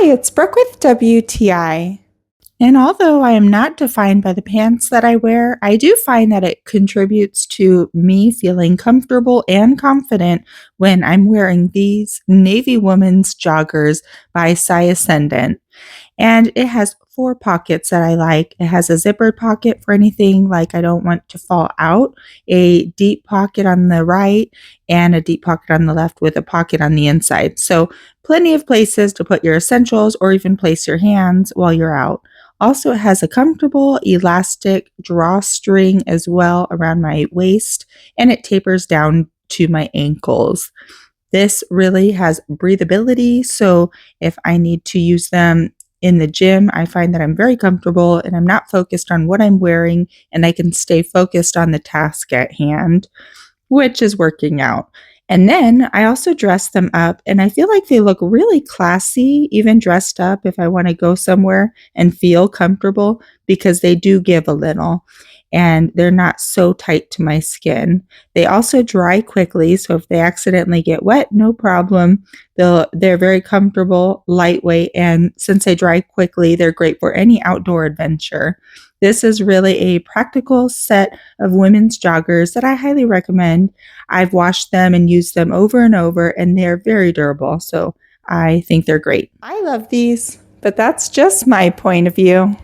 Hi, it's Brooke with WTI. And although I am not defined by the pants that I wear, I do find that it contributes to me feeling comfortable and confident when I'm wearing these Navy Women's joggers by Cyasundent. And it has four pockets that I like. It has a zippered pocket for anything like I don't want to fall out, a deep pocket on the right, and a deep pocket on the left with a pocket on the inside. So, plenty of places to put your essentials or even place your hands while you're out. Also, it has a comfortable elastic drawstring as well around my waist, and it tapers down to my ankles. This really has breathability, so if I need to use them in the gym, I find that I'm very comfortable and I'm not focused on what I'm wearing, and I can stay focused on the task at hand, which is working out. And then I also dress them up, and I feel like they look really classy, even dressed up if I want to go somewhere and feel comfortable, because they do give a little and they're not so tight to my skin. They also dry quickly, so if they accidentally get wet, no problem. They're very comfortable, lightweight, and since they dry quickly, they're great for any outdoor adventure. This is really a practical set of women's joggers that I highly recommend. I've washed them and used them over and over, and they're very durable, so I think they're great. I love these, but that's just my point of view.